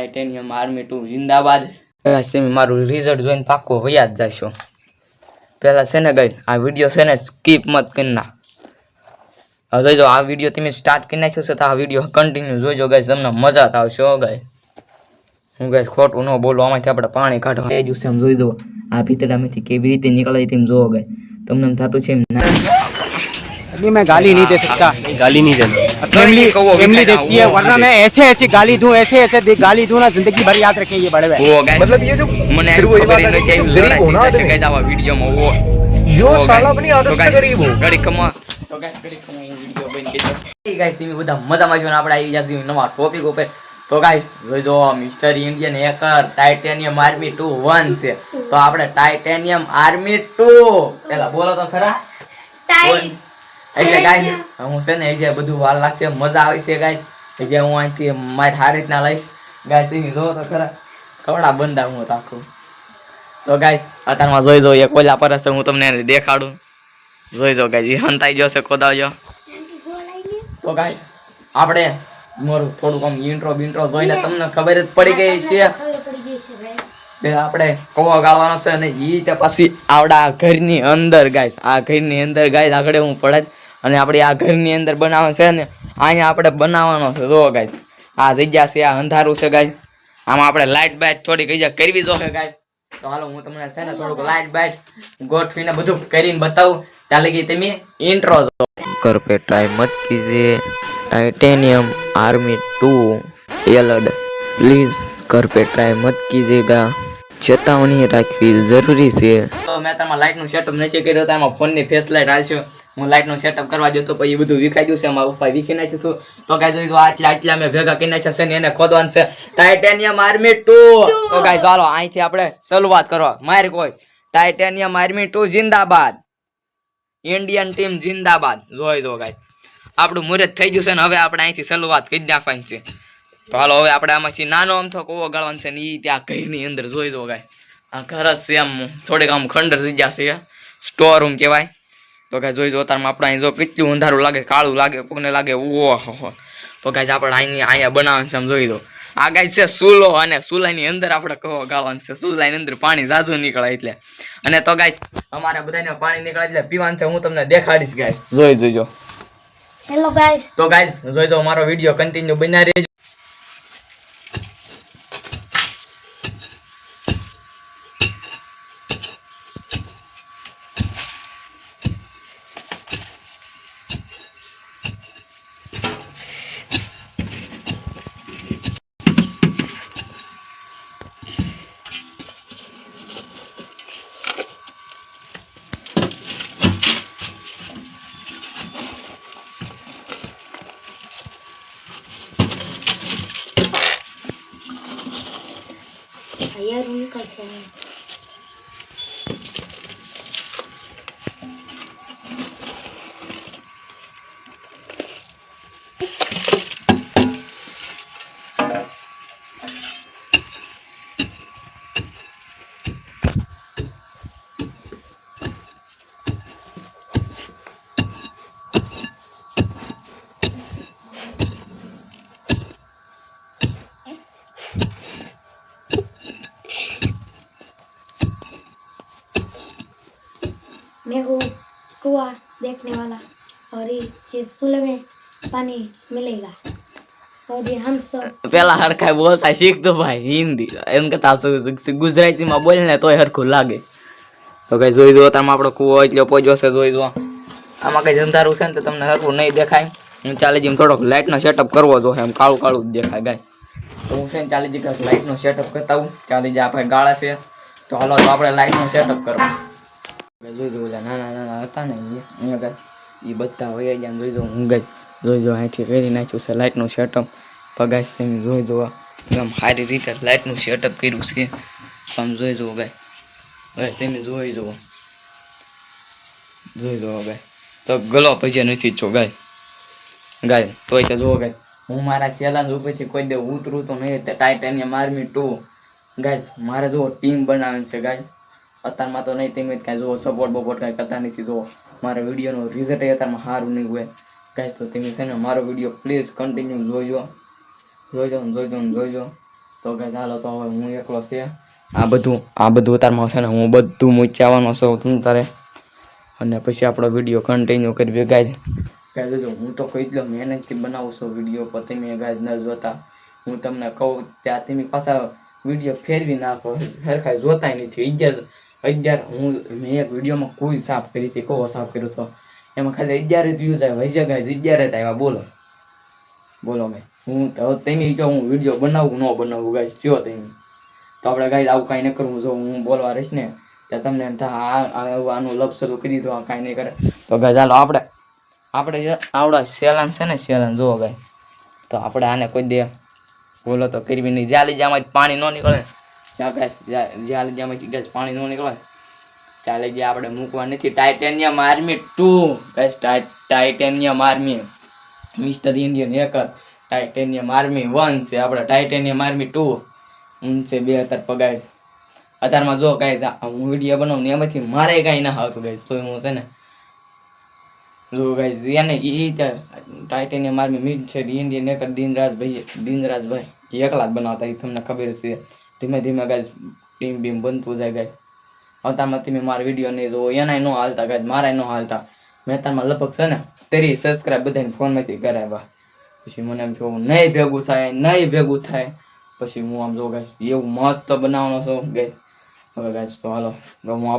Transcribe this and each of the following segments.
Titanium army 2 જિંદાબાદ. તમે મારું result જોઈને પાક્કો વયા જ જશો. પહેલાં છે ને ગાઈસ આ વિડીયો છે ને સ્કીપ મત કરી ના. હવે જોઈજો આ વિડીયો તમે સ્ટાર્ટ કરી નાખ્યો છે તો આ વિડીયો કન્ટિન્યુ જોઈજો ગાઈસ, તમને મજા આવશે. હો ગાઈસ હું ગાઈસ ખોટું ન બોલું, આમાંથી આપણે પાણી કાઢવા એ જ છે. આમ જોઈ દો આ ભીતડામાંથી કેવી રીતે નીકળે તેમ જોવો ગાઈસ. તમને એમ થતું છે એમ अभी मैं गाली नहीं दे सकता, गाली नहीं देना, फैमिली देखती है, वरना मैं ऐसे ऐसे गाली दूं, ऐसे ऐसे गाली दूं ना जिंदगी भर याद रखें ये बड़े भाई. मतलब ये जो મને ખબર ન કે गरीब होना ગાઈસ આવા વિડીયોમાં વો यो साला अपनी आदत से गरीब हो. ગડી કમા તો ગાઈસ ગડી કમા વિડીયો બની ગયો. એ ગાઈસ તમે બધા મજામાં છો ને આપણે આવી જશે નવા ટોપિક ઉપર. તો ગાઈસ જોજો mister Indian hacker titanium army 2 1 છે. તો આપણે ટાઇટેનિયમ આર્મી 2 પેલા બોલો તો ખરા. એટલે ગાઈસ હું છે ને જે બધું વાર લાગશે, મજા આવશે ગાઈસ. જે હું અહીંથી મારી હારી રીતના લઈશ ગાઈસ. તમે જોવો તો ખરા કવડા બંધા હું રાખું. તો ગાઈસ અત્યારમાં જોઈ જો એ કોયલા પર હશે, હું તમને દેખાડું. જોઈ જો ગાઈસ હંતાઈ જશે ખોદાવજો. તો ગાઈસ આપણે મારું થોડુંક આમ ઇન્ટ્રો જોઈને તમને ખબર જ પડી ગઈ છે કે આપણે કવો ગાળવાનો છે. અને ઈ તે પછી આવડા ઘરની અંદર ગાઈસ, આ ઘરની અંદર ગાઈસ આગળ હું પડે અને આપણે આ ઘરની અંદર બનાવવાનું છે ને અહીંયા આપણે બનાવવાનો છે. જો ગાઈસ આ જગ્યા છે, આ અંધારું છે ગાઈસ. આમાં આપણે લાઇટ બાઇટ થોડી કઈ કરવી જોઈએ ગાઈસ. તો હાલો હું તમને છે ને થોડુંક લાઇટ બાઇટ ગોઠવીને બધું કરીને બતાવું. ત્યાં લગી તમે ઇન્ટ્રો જો. घर पे ट्राई मत कीजिए, टाइटेनियम आर्मी 2 एलड प्लीज घर पे ट्राई मत कीजिएगा, चेतावनी રાખવી જરૂરી છે. તો મેં તમારા લાઇટ નું સેટઅપ નથી કર્યો, એમાં ફોન ની ફેસ લાઇટ હાલશે. હું લાઇટ નું સેટઅપ કરવા જતો પછી એ બધું વિખાઈ ગયું છે, એમાં ઉપર વિખી નાખ્યું હતું. તો ગાઈસ જોઈ જો આટલા મેં ભેગા કરી નાખ્યા છે ને એને ખોદવાનું છે ટાઇટેનિયમ આર્મી 2. તો ગાઈસ ચાલો અહીંથી આપણે શરૂઆત કરવા. માર કોઈ ટાઇટેનિયમ આર્મી 2 જિંદાબાદ, ઇન્ડિયન ટીમ જિંદાબાદ. જોઈ જો ગાઈસ આપણું મુહૂર્ત થઈ ગયું છે ને હવે આપણે અહીંથી શરૂઆત કરી નાખવાની છે. તો હાલો હવે આપણે આમાંથી નાનો અમથો કોવો ગાળવાનો છે ને એ ત્યાં ઘરની અંદર જોઈ જો ગાઈસ. આ ઘર જ છે, આમ થોડીક આમ ખંડર જગ્યા છે, સ્ટોર રૂમ કહેવાય. તો ગાઈસ જોઈ જો તારમાં આપણે અહીં જો કેટલું અંધારું લાગે, કાળું લાગે, કોને લાગે ઓહો. તો ગાઈસ આપણે અહીંયા બનાવવાનું છે. આમ જોઈ દો આ ગાઈસ છે સુલો, અને સુલાની અંદર આપણે કહો ગાળવાનું છે. સુલાની અંદર પાણી ઝાઝું નીકળે એટલે. અને તો ગાઈસ અમારે બધાને પાણી નીકળે એટલે પીવાનું છે, હું તમને દેખાડીશ ગાઈસ. જોઈજો. Hello guys. તો ગાઈસ જોઈજો મારો વિડીયો કન્ટિન્યુ બન્યા રહેજો. यार निकल से मैं हूँ कुआं देखने वाला और ये सूले में पानी मिलेगा और ये हम सब પેલા હરખાય બોલતા શીખતો ભાઈ હિન્દી. એમ કરતા ગુજરાતીમાં બોલે ને તોય હરખું લાગે. તો કઈ જોઈ દો તમે આપણો કુવો એટલો પોજો છે. જોઈ દો આમાં કઈ અંધારું છે ને તો તમને હરખું નહીં દેખાય. હું ચાલે જેમ થોડોક લાઇટનો સેટઅપ કરવો જોઈએ, એમ કાળું કાળું જ દેખાય ગાય. તો હું છે ને ચાલે જે લાઇટનો સેટઅપ કરતા હું ચાલે જે આપણે ગાળા છે. તો હાલો તો આપણે લાઇટનો સેટઅપ કરવા. જોઈજો ઓલા નાના હતા ને અહીંયા ગાય એ બધા હોય ગયા. જોઈજો હું ગાય જોઈજો અહીંથી કરી નાખ્યું છે લાઇટનું સેટઅપ. પગાશ તમે જોઈ જો એકદમ સારી રીતે લાઇટનું સેટઅપ કર્યું છે. આમ જોઈ જુઓ ગાય, હવે તમે જોઈ જુઓ ગાય. તો ગલો પછી નથી છો ગાય તોય તો જુઓ ગાય હું મારા ચેલેન્જ ઉપરથી કોઈ દે ઉતરું તો નહીં. ટાઇટેનિયમ આર્મી 2 ગાય મારે જુઓ ટીમ બનાવવાની છે ગાય. અત્યારમાં તો નહીં તમે કાંઈ જુઓ સપોર્ટ બપોર્ટ કાંઈ કરતા નથી. જુઓ મારા વિડીયોનો રિઝલ્ટ અત્યારમાં સારું નહીં હોય ગાઈસ. તો તમે છે ને મારો વિડીયો પ્લીઝ કન્ટિન્યુ જોજો. તો તો ગાઈસ હાલો તો હવે હું એકલો છે આ બધું ઉતારમાં છે ને હું બધું મૂકી આવવાનો છું તું તારે અને પછી આપણો વિડીયો કન્ટિન્યુ કરવી ગાઈસ જો હું તો કહી દઉં મહેનતથી બનાવું છું વિડીયો પર તમે ગાઈસ ન જોતા હું તમને કહું ત્યાં તમે પાછા વિડીયો ફેરવી નાખો સરખા જોતા નથી 11 હું મેં એક વિડીયોમાં કોઈ સાફ કરી હતી કોવો સાફ કર્યો હતો એમાં ખાલી 11 વ્યૂઝ આવ્યા વૈસે ગાઈસ 11 જ આવ્યા બોલો મેં હું તો તમે જો હું વિડીયો બનાવું ન બનાવું ગાઈસ જો તમે તો આપણે ગાઈસ આવું કાંઈ ન કરવું જો હું બોલવા રહીશ ને ત્યાં તમને એમ થાય આનું લપ શરૂ કરી દીધું કાંઈ નહીં કરે તો ગાઈસ ચાલો આપણે આવડા સેલાન છે ને સેલાન જોવો ગાઈસ તો આપણે આને કોઈ દે બોલો તો કરવી નહીં જ્યાં લીજામાંથી પાણી ન નીકળે જ્યાં લીજામાંથી ગાઈસ પાણી ન નીકળે ચાલે ગયા આપણે મૂકવા નથી titanium army 2 guys titanium army mister Indian hacker titanium army 1 છે આપણે ટાઇટેનિયમ આર્મી 2 ઊંચે 2000 પગાય અત્યારમાં જો કાંઈ હું વિડીયો બનાવું ને એમાંથી મારે કાંઈ ના આવતું ગાઈસ તો હું છે ને જો ગાઈસ એને titanium army mister Indian hacker દિનરાજભાઈ એકલા જ બનાવતા એ તમને ખબર છે ધીમે ધીમે ગાઈસ ટીમ બીમ બનતું જાય ગાઈસ અત્યારમાં તમે મારા વિડીયો નહીં જોવો એનાય ન હાલતા ગાઈસ મારાય ન હાલતા મેં અત્યારમાં લગભગ છે ને 30 સબસ્ક્રાઈબ બધાને ફોનમાંથી કરાવ્યા પછી મને એમ થયું નહીં ભેગું થાય પછી હું આમ જો ગાઈસ એવું મસ્ત બનાવવાનો છું ગાઈસ હવે ગાઈસ તો હાલો હું આ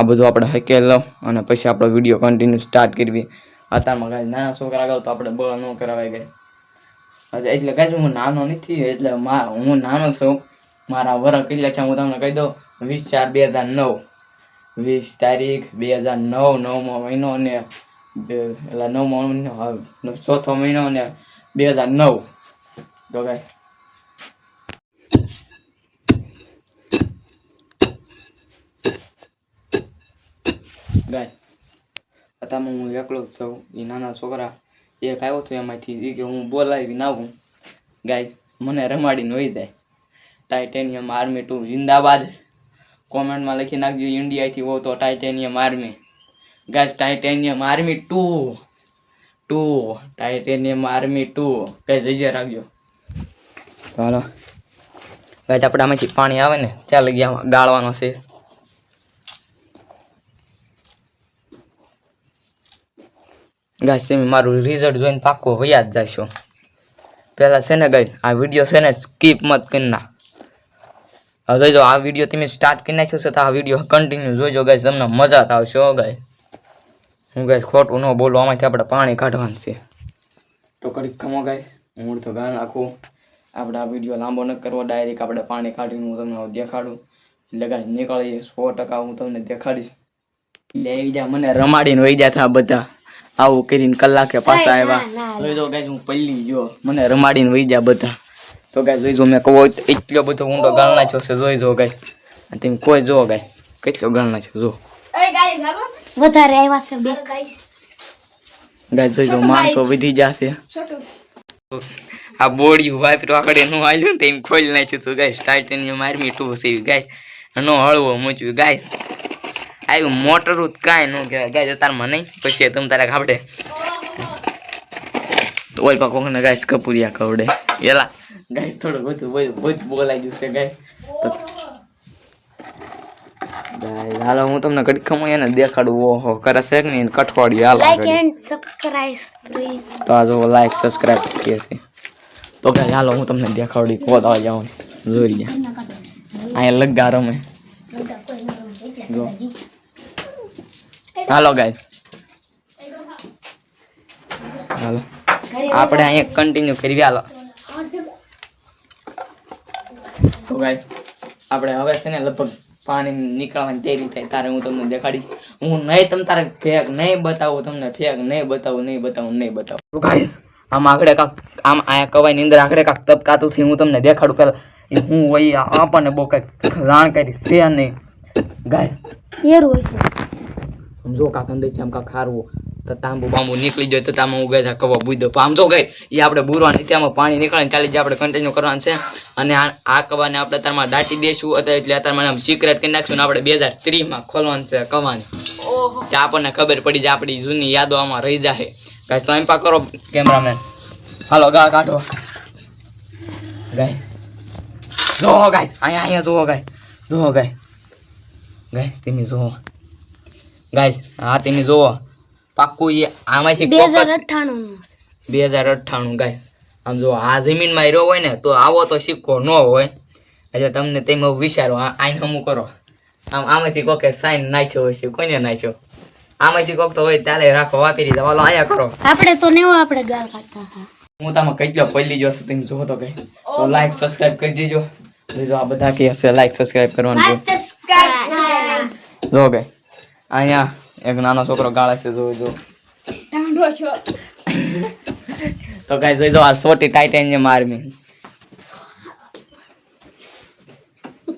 બધું આપણે હકેલ લઉં અને પછી આપણો વિડીયો કન્ટિન્યુ સ્ટાર્ટ કરવી અત્યારમાં ગાઈસ નાના છોકરા આગળ તો આપણે બળ ન કરાવાય ગાઈસ એટલે ગાઈસ હું નાનો નથી એટલે હું નાનો છું મારા વરસ કેટલા છે હું તમને કહી દઉં 20/4/2009 20 તારીખ 2009 9મો મહિનો અને એટલે 9મો મહિનો 4થો મહિનો અને 2009 તો ગાઈસ અત્યારમાં હું એકલો જ છું એ નાના છોકરા એક આવ્યો હતો એમાંથી કે હું બોલાવી નાવું ગાઈસ મને રમાડીને વહી જાય ટાઇટેનિયમ આર્મી 2 જિંદાબાદ કોમેન્ટમાં લખી નાખજો ઇન્ડિયાથી હો તો titanium army guys titanium army 2 titanium army 2 કઈ જગ્યા રાખજો ચાલો ગાઈસ આપણે આમાંથી પાણી આવે ને ત્યાં લગી આમાં ગાળવાનો છે ગાઈસ તમે મારું રિઝલ્ટ જોઈને પાક્કો વયા જ જશો પહેલા છે ને ગાઈસ આ વિડીયો છે ને સ્કીપ મત કરી ના હવે જો આ વિડીયો તમે સ્ટાર્ટ કરી નાખ્યો છે તો આ વિડીયો કન્ટિન્યુ જોજો ગાઈસ તમને મજા આવશે હો ગાઈસ હું ગાઈસ ખોટું ન બોલું આમાંથી આપણે પાણી કાઢવાનું છે તો કડીક ખમો ગાઈસ હું તો ગાળ નાખું આપણે આ વિડીયો લાંબો ન કરવો ડાયરેક્ટ આપણે પાણી કાઢીને હું તમને દેખાડું એટલે ગાઈસ નીકળીએ 100% હું તમને દેખાડીશ લેવી જા મને રમાડીને વહી ગયા હતા બધા આવું કરીને કલાકે પાછા આવ્યા જોઈ જો ગાઈસ હું પલ્લી ગયો મને રમાડીને વહી ગયા બધા તો ગાઈસ જોઈ જો મેં કહો એટલો બધો ઊંડો ગાળ નાખ્યો છે જોઈ જો ગાઈસ તમે કોઈ જો ગાઈસ કેટલો ગાળ નાખ્યો જો વધારે આવ્યા છે બે ગાઈસ જોઈ જો માણસો વધી જશે આ બોડી વાપરો આકડે નો આલ્યો ને એમ ખોલી નાખ્યું તો ગાઈસ ટાઇટેનિયમ આર્મી 2 છે ગાઈસ નો હળવો મૂચ્યું ગાઈસ આવ્યું મોટર કાંઈ ન કહેવાય ગાઈસ અત્યારમાં નહીં પછી તમે તારે ખાવડે તો ઓલ પા કોકને ગાઈસ કપૂરિયા ખવડે એલા ગાઈસ થોડું બધું બોલાઈ ગયું છે ગાઈસ ગાઈસ હાલો હું તમને કડી ખમો એને દેખાડું ઓહો કરે છે કે નહીં કઠવાડી હાલો લાઈક એન્ડ સબસ્ક્રાઇબ પ્લીઝ તો આ જો લાઈક સબસ્ક્રાઇબ કરીએ છે તો ગાઈસ હાલો હું તમને દેખાડી કોદ આવી જાઉં જોઈ જા અહીંયા લગા રમે જો હાલો ગાઈસ હાલો આપણે અહીંયા કન્ટિન્યુ કરવી હાલો તો ગાઈસ આપણે હવે છે ને લગભગ પાણી નીકળવાની તૈયારી થાય તારે હું તમને દેખાડીશ હું નહીં તમ તારે ફેક નહીં બતાવું તમને ફેક નહીં બતાવું તો ગાઈસ આમ આગળ કાક આમ આયા કવાઈ ની અંદર આગળ કાક તબકાતું થી હું તમને દેખાડું પેલા હું વઈ આપણને બહુ કઈ જાણકારી છે નહીં ગાઈસ યાર હોય છે સમજો કાક અંદર આમ કાક ખારવું તો તાંબુ બાંબુ નીકળી જાય તો તામાં હું ગઈ કવા બુદ્ધો આમ જો ગઈ એ આપણે બુરવાની ત્યાંમાં પાણી નીકળે ચાલી જાય આપણે કન્ટિન્યુ કરવાનું છે અને આ કવાને આપણે તારમાં દાટી દઈશું એટલે અત્યારે આમ સિક્રેટ કરી નાખશું ને આપણે 2030 માં ખોલવાનું છે કવાને ત્યાં આપણને ખબર પડી જાય આપણી જૂની યાદો આમાં રહી જાય ગાઈસ તો એમ પા કરો કેમેરામેન હાલો ગા કાઢો ગાય જો ગાઈસ અહીંયા જો ગાઈસ ગાઈસ તમે જો ગાઈસ હા તમે જો પાક્કું એ આમાંથી 2098 2098 ગાઈસ આમ જો આ જમીનમાં રહ્યો હોય ને તો આવો તો સિક્કો ન હોય એટલે તમને તેમાં વિચારો આઈને હમું કરો આમાંથી કોકે સાઈન નાખ્યો હોય છે કોઈને નાખ્યો આમાંથી કોક તો હોય ત્યારે રાખો વાપરી દે વાલો અહીંયા કરો આપણે તો નેવો આપણે ગાળ કાઢતા હતા હું તમે કેટલો પલ્લી જો તમે જોવો તો કઈ તો લાઈક સબસ્ક્રાઇબ કરી દેજો જો આ બધા કે હશે લાઈક સબસ્ક્રાઇબ કરવાનું જો ગઈ અહીંયા એક નાનો છોકરો ગાળે છે જો તો ગાઈસ જોઈ જો આ સોટી ટાઇટેનિયમ આર્મી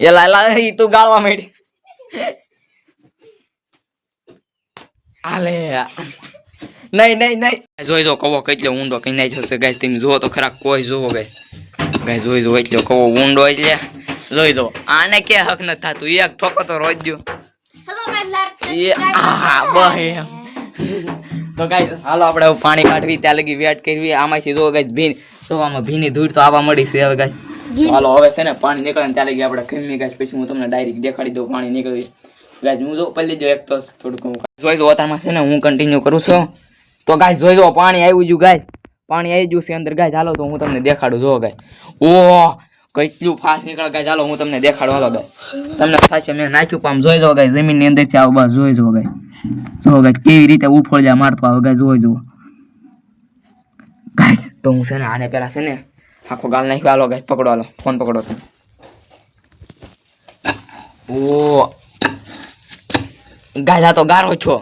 એ લાલા ઈ તું ગાળવા માંડી આલે નહીં જોઈ જો કવો કેટલો ઊંડો કઈ નાખ્યો છે ગાઈસ તમે જોવો તો ખરા કોઈ જોવો ગાઈસ જોઈ જો એટલો કવો ઊંડો એટલે જોઈ જો આને કે હક ન થાતું એક ઠોકો તો રોજ દો તો ગાઈસ હાલો આપણે પાણી કાઢવી ત્યાં લગી વેટ કરવી આમાંથી જો ગાઈસ ભીન તો આમાં ભીની ધૂળ તો આવવા મળી છે હવે ગાઈસ હાલો હવે છે ને પાણી નીકળે ને ત્યાં લગી આપણે ખમી ગાઈસ પછી હું તમને ડાયરેક્ટ દેખાડી દઉં પાણી નીકળી ગાઈસ હું જો પહેલી જો એક તો થોડુંક જોઈ જો અત્યારમાં છે ને હું કન્ટિન્યુ કરું છું તો ગાઈસ જોઈ જો પાણી આવ્યું ગયું ગાઈસ પાણી આવી ગયું છે અંદર ગાઈસ હાલો તો હું તમને દેખાડું જો ગાઈસ ઓ કેટલું ફાસ્ટ નીકળે ગાઈસ હાલો હું તમને દેખાડું હાલો ગાઈસ તમને થશે મેં નાખ્યું પામ જોઈ જો ગાઈસ જમીનની અંદરથી આવું બસ જોઈ જો ગાઈસ જો ગાઈસ કેવી રીતે ઉફળજા મારતો આવે ગાઈસ જોઈ જો ગાઈસ તો હું છે ને આને પેલા છે ને આખો ગાલ નાખ્યો હાલો ગાઈસ પકડો હાલો ફોન પકડો તમે ઓ ગાઈસ આ તો ગારો છો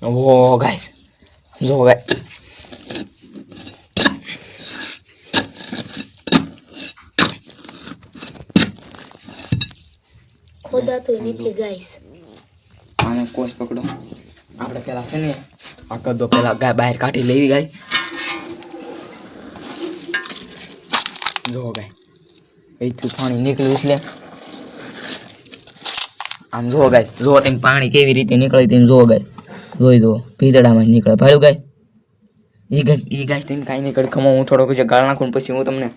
ઓ ગાઈસ જો ગાઈસ ખોદા તો નથી ગાઈસ આને કોસ પકડો આપણે પેલા છે ને આ કદો પેલા ગાય બહાર કાઢી લેવી ગાય જો ગાય એટલું પાણી નીકળ્યું એટલે આમ જો ગાય જો તેમ પાણી કેવી રીતે નીકળે તેમ જો ગાય જોઈ જો ભીતડામાં નીકળે ભાડું ગાય ઈ ગાય તેમ કાંઈ નીકળે ખમો હું થોડોક ગાળ નાખું પછી હું તમને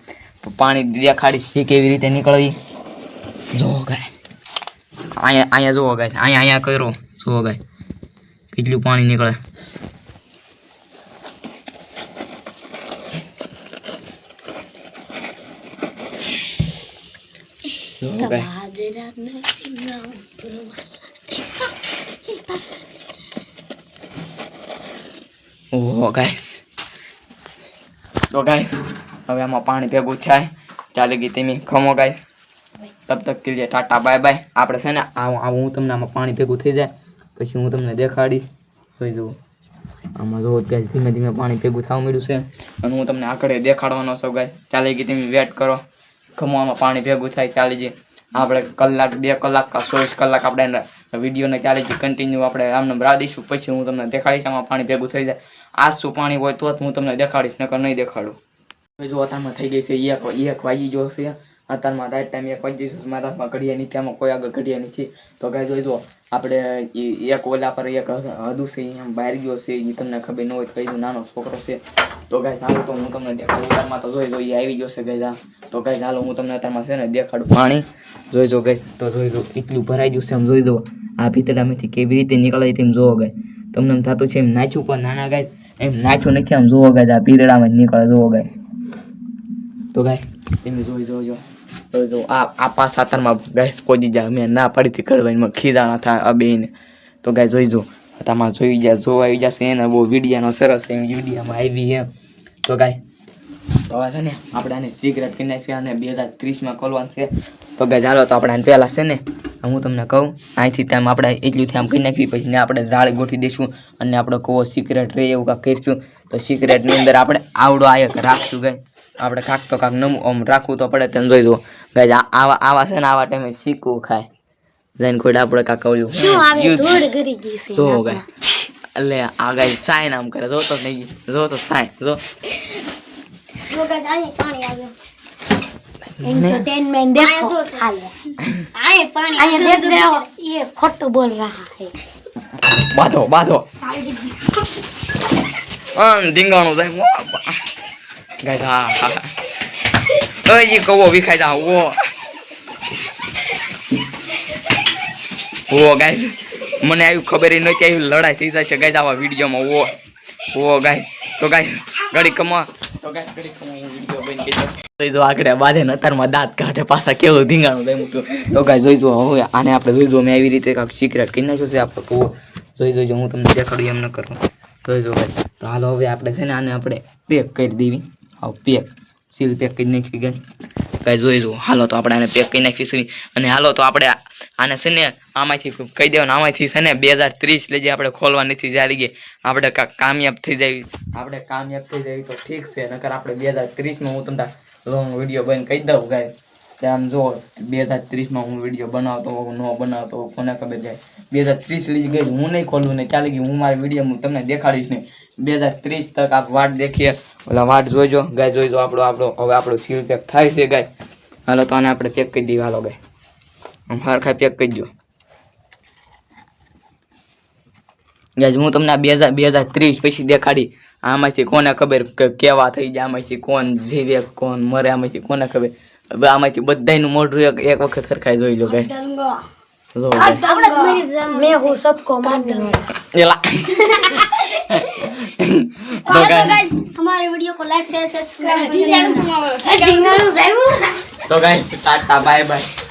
પાણી દેખાડીશ કેવી રીતે નીકળે જો ગાય અહીંયા જોવો ગાય અહીંયા કર્યો જોવો ગાય કેટલું પાણી નીકળે જોવો ગાય ઓહો ગાય તો ગાય હવે આમાં પાણી ભેગું થાય ચાલે ગઈ તમે ખમો ગાય તબ તક કે લીએ ટાટા બાય બાય આપણે છે ને હું તમને આમાં પાણી ભેગું થઈ જાય પછી હું તમને દેખાડીશ જોઈ જુઓ આમાં જોવો ગાય ધીમે ધીમે પાણી ભેગું થવા મળ્યું છે અને હું તમને આખડે દેખાડવાનો છું ગાય ચાલે ગઈ તમે વેટ કરો ખમો આમાં પાણી ભેગું થાય ચાલી જાય આપણે કલાક 2 કલાક કા 24 કલાક આપણે વિડીયોને ચાલે છે કન્ટિન્યુ આપણે આમને રાહ દઈશું પછી હું તમને દેખાડીશ આમાં પાણી ભેગું થઈ જાય આ શું પાણી હોય તો હું તમને દેખાડીશ નકર નહીં દેખાડું જો અત્યારમાં થઈ ગઈ છે એક વાગી ગયો છે અત્યારમાં રાઈટ ટાઈમ 1 વાગી ગયો છે મારા હાથમાં ઘડિયા નથી આમાં કોઈ આગળ ઘડિયા નથી તો ગાય જોઈ જો આપણે એક ઓલા પર એક હદુ છે એમ બહાર ગયો છે એ તમને ખબર ન હોય તો કઈ નાનો છોકરો છે તો ગાય ચાલો તો હું તમને દેખાડું અત્યારમાં તો જોઈ જો એ આવી ગયો છે ગાય તો ગાય ચાલો હું તમને અત્યારમાં છે ને દેખાડું પાણી જોઈ જો ગાય તો જોઈ જો એટલું ભરાઈ ગયું છે એમ જોઈ દો આ ભીતડામાંથી કેવી રીતે નીકળે તેમ જોવો ગાય તમને એમ થતું છે એમ નાખ્યું પણ નાના ગાય એમ નાખ્યું નથી આમ જોવો ગાય આ ભીતડામાં જ નીકળે જોવો ગાય તો ગાય તમે જોઈ જો આ પાસ આતરમાં ગાય પહોંચી જાય મેં ના પડીથી કરવાની ખીજાણા થાય આ બેને તો ગાય જોઈ જો તમારે જોઈ જાય જોવા આવી જશે એને બહુ વિડીયાનો સરસ એમ વિડીયામાં આવી એમ તો ગાય તો હવે છે ને આપણે આને સિગરેટ કરી નાખ્યા અને 2030માં ખોલવાનું છે તો ગાય ચાલો તો આપણે આને પહેલાં છે ને હું તમને કહું અહીંથી ત્યાં આપણે એટલુંથી આમ કરી નાખવી પછી ને આપણે જાળી ગોઠવી દઈશું અને આપણે કહો સિગરેટ રહે એવું કાંઈક કરીશું તો સિગરેટની અંદર આપણે આવડો આ એક રાખશું ગાય આપણે કાંક તો કાંક નમું આમ રાખવું તો પડે તેને જોઈ દો ગાય આવા છે ને આવા ટાઈમે શીખવું ખાય જઈને કોઈ આપણે કાંક કહ્યું જો ગાય એટલે આ ગાય સાઈન આમ કરે જો તો નહીં જો તો સાઈન જો पानी आ गया एंटरटेनमेंट देखो हाल है आए पानी आए देख रहे हो ये खोटू बोल रहा है બાંધો બાંધો ધીંગાણું થાય ગાઈસ હા હા એ કવો વિખાઈ જા ઓ ગાઈસ મને આવી ખબર નહોતી આવી લડાઈ થઈ જાય છે ગાઈસ આવા વિડીયોમાં ઓ ગાઈસ તો ગાઈસ ઘડી કમા તો ગાઈસ ઘડી કમા વિડીયો બની ગયો તો જો આગળ બાંધે ને અત્યારમાં દાંત કાઢે પાછા કેવું ધીંગાણું થાય તો ગાઈસ જોઈજો હવે આને આપણે જોઈજો મેં આવી રીતે કાંઈક સિક્રેટ કરી નાખ્યો છે આપણે કૂવો જોઈજો હું તમને દેખાડું એમ ન કરું જોઈજો ગાઈસ તો હાલો હવે આપણે છે ને આને આપણે પેક કરી દેવી હા પેક સીલ પેક કરી નાખી ગાઈસ જોઈજો હાલો તો આપણે આને પેક કરી નાખીશું અને હાલો તો આપણે આને છે ને આમાંથી કહી દેવાનું આમાંથી છે ને 2030 લઈ આપણે ખોલવા નથી જારી ગઈ આપણે કામયાબ થઈ જાય તો ઠીક છે નકર આપણે 2030માં હું તમને લોંગ વિડીયો બન કહી દઉં ગાઈસ આમ જો 2030માં હું વિડીયો બનાવતો હોઉં ન બનાવતો હોઉં કોને ખબર જાય 2030 લઈ ગઈ હું નહીં ખોલું ને ચાલી ગઈ હું મારી વિડીયો તમને દેખાડીશ નહીં 2030 તક આપ વાટ દેખીએ ઓલા વાટ જોઈજો ગાય જોઈજો આપણો હવે આપણો સીલ પેક થાય છે ગાય હાલો તો આને આપણે પેક કરી દઈએ હાલો ગાય આમ હરખા પેક કરી દો ગાય હું તમને 2030 પછી દેખાડી આમાંથી કોને ખબર કેવા થઈ જાય આમાંથી કોણ જીવે કોણ મરે આમાંથી કોને ખબર આમાંથી બધાયનું મોઢું એક વખત હરખાઈ જોઈ લો ગાય मैं हूँ सबको मारने वाला એલા हमारे वीडियो को लाइक शेयर सब्सक्राइब तो गाइस તો ગાઈસ ટાટા બાય બાય